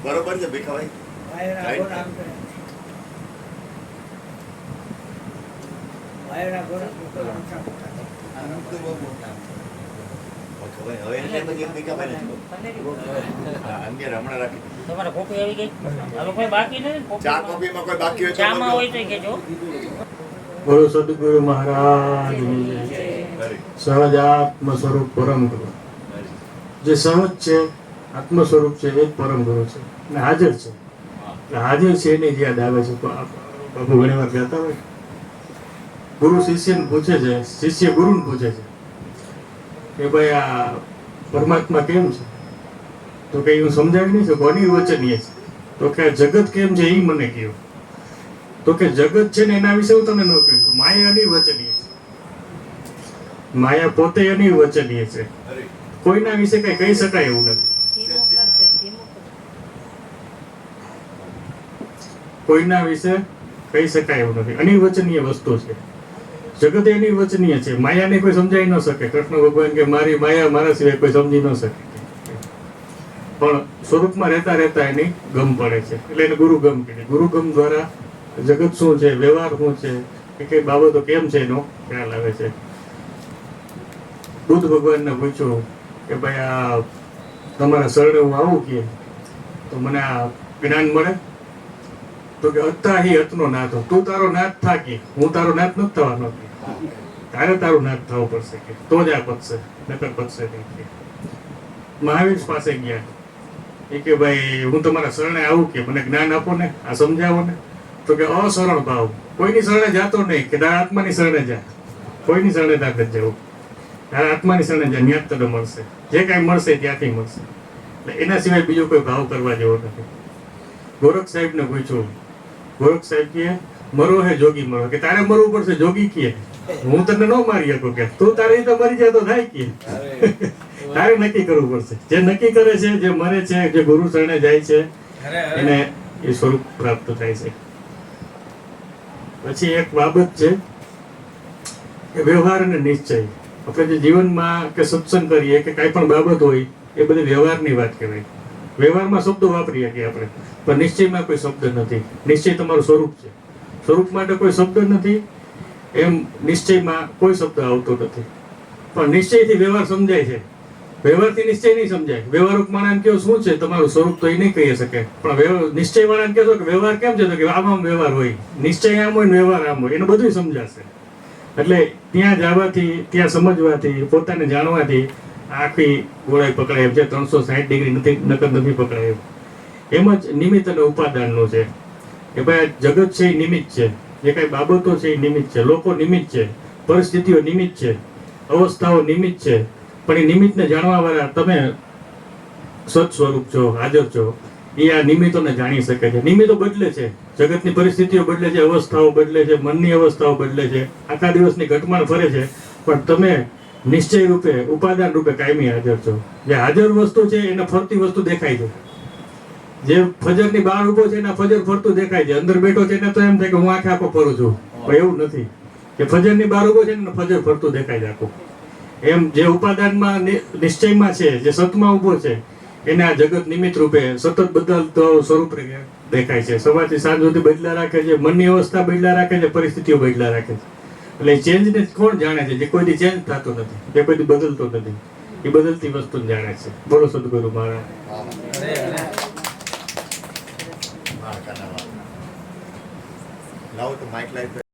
બરોબર છે ભીખાભાઈ. હવે એટલે બધી ભીખાભાઈ નથી. હા, અંગે હમણાં રાખી દો. તમારે કોપી આવી ગઈ? હવે કોઈ બાકી નથી? ચા કોફીમાં કોઈ બાકી હોય તો ચામાં હોય તો કહેજો. બોલો સદગુરુ મહારાજ સહજાત્મ સ્વરૂપ પરમ ગુરુ. જે સહજ છે, આત્મ સ્વરૂપ છે, એ જ પરમ ગુરુ છે અને હાજર છે. એટલે હાજર છે એની જ યાદ આવે છે. બાપુ ઘણી વાર કહેતા હોય, ગુરુ શિષ્યને પૂછે છે, શિષ્ય ગુરુને પૂછે છે કે ભાઈ આ પરમાત્મા કેમ છે? તો કે હું સમજાવી નહીં શકું, અનિર્વચનીય છે. તો કે આ જગત કેમ છે એ મને કહ્યું. તો કે જગત છે ને એના વિશે હું તમને ન કહ્યું. માયા અનિર્વચનીય છે. માયા પોતે અનિર્વચનીય છે. કોઈના વિશે કઈ કહી શકાય એવું નથી. કોઈના વિશે કહી શકાય એવું નથી. અનિર્વચનીય વસ્તુ છે. જગત અનિર્વચનીય છે. માયાને કોઈ સમજાઈ ન શકે. કૃષ્ણ ભગવાન કે મારી માયા મારા સિવાય કોઈ સમજી ન શકે. પણ સ્વરૂપમાં રહેતા રહેતા એની ગમ પડે છે, એટલે એને ગુરુગમ કહે. ગુરુગમ દ્વારા જગત શું છે, વ્યવહાર શું છે, એ કઈ બાબતો કેમ છે એનો ખ્યાલ આવે છે. બુદ્ધ ભગવાનને પૂછ્યું કે ભાઈ આ તમારા શરણે હું આવું કે તો મને આ જ્ઞાન મળે? તો કે અત્તા હિ અતનો નાથ હો, તું તારો નાથ થા કે હું તારો નાથ નથી થવાનો. તારે તારું નાથ થવું પડશે કે તો જ આ પતશે, નકર પતશે નહીં. મહાવીર પાસે ગયા એ કે ભાઈ હું તમારા શરણે આવું કે મને જ્ઞાન આપો ને, આ સમજાવો ને. તો કે અશરણ ભાવ, કોઈની શરણે જાતો નહીં, કે તારા આત્માની શરણે જા. કોઈની શરણે તાર નથી જવું, તારા આત્માની શરણે જા, ત્યાં તને મળશે. જે કાંઈ મળશે ત્યાંથી મળશે. એટલે એના સિવાય બીજો કોઈ ભાવ કરવા જેવો નથી. ગોરખ સાહેબને પૂછ્યું, ગોરખ સાહેબ કહે મરો હે જોગી મરો, કે તારે મરવું પડશે. જોગી કહે હું તને ન મારી શકું, કે તું તારે તો મરી જાય તો થાય કે તારે નક્કી કરવું પડશે. જે નક્કી કરે છે, જે મરે છે, જે ગુરુ શરણે જાય છે, એને એ સ્વરૂપ પ્રાપ્ત થાય છે. પછી એક બાબત છે કે વ્યવહાર અને નિશ્ચય. આપણે જે જીવનમાં કે સત્સંગ કરીએ કે કાંઈ પણ બાબત હોય એ બધી વ્યવહારની વાત કહેવાય. વ્યવહારમાં શબ્દો વાપરીએ કે આપણે, પણ નિશ્ચયમાં કોઈ શબ્દ નથી. નિશ્ચય તમારું સ્વરૂપ છે. સ્વરૂપ માટે કોઈ શબ્દ નથી, એમ નિશ્ચયમાં કોઈ શબ્દ આવતો નથી. પણ નિશ્ચયથી વ્યવહાર સમજાય છે. વ્યવહારથી નિશ્ચય નહીં સમજાય. વ્યવહારક માણસ કહો શું છે તમારું સ્વરૂપ, તો એ નહીં કહી શકે. પણ નિશ્ચય વાળાને કહેશો કે વ્યવહાર કેમ છે, તો કે આમ આમ વ્યવહાર હોય. નિશ્ચય આમ હોય ને વ્યવહાર આમ હોય, એને બધું સમજાશે. એટલે ત્યાં જવાથી, ત્યાં સમજવાથી, પોતાને જાણવાથી આખી ગોળાઈ પકડાય એમ છે. 360 ડિગ્રી નથી, નકર નથી પકડાય એમ. એમ જ નિમિત્ત અને ઉપાદાનનું છે કે ભાઈ જગત છે એ નિમિત્ત છે. જે કાંઈ બાબતો છે એ નિમિત્ત છે. લોકો નિમિત્ત છે, પરિસ્થિતિઓ નિમિત્ત છે, અવસ્થાઓ નિમિત્ત છે. પણ એ નિમિત્તને જાણવા વાળા તમે સત સ્વરૂપ છો, હાજર છો, એ આ નિમિત્તોને જાણી શકે છે. નિમિત્તો બદલે છે, જગતની પરિસ્થિતિઓ બદલે છે, અવસ્થાઓ બદલે છે, મનની અવસ્થાઓ બદલે છે, આખા દિવસની ઘટમાળ ફરે છે. પણ તમે નિશ્ચય રૂપે, ઉપાદાન રૂપે કાયમી હાજર છો. જે હાજર વસ્તુ છે એને ફરતી વસ્તુ દેખાય છે. જે ફજરની બહાર ઉભો છે એના ફજર ફરતું દેખાય છે. અંદર બેઠો છે એને તો એમ થાય કે હું આખે આખો ફરું છું. પણ એવું નથી કે ફજરની બહાર ઉભો છે એને ફજર ફરતું દેખાય છે આખું. એમ જે ઉપાદાનમાં નિશ્ચયમાં છે, જે સતમાં ઉભો છે, એને આ જગત નિમિત્ત રૂપે સતત બદલતો સ્વરૂપ દેખાય છે. સવારથી સાંજ સુધી બદલા રાખે છે, મનની અવસ્થા બદલા રાખે છે, પરિસ્થિતિઓ બદલા રાખે છે. એટલે ચેન્જને કોણ જાણે છે? જે કોઈ ચેન્જ થતો નથી, જે કોઈ બદલતો નથી, એ બદલતી વસ્તુ જાણે છે. બોલો સદગુરુ મહારાજ. લાવો તો માઇક લાઈવ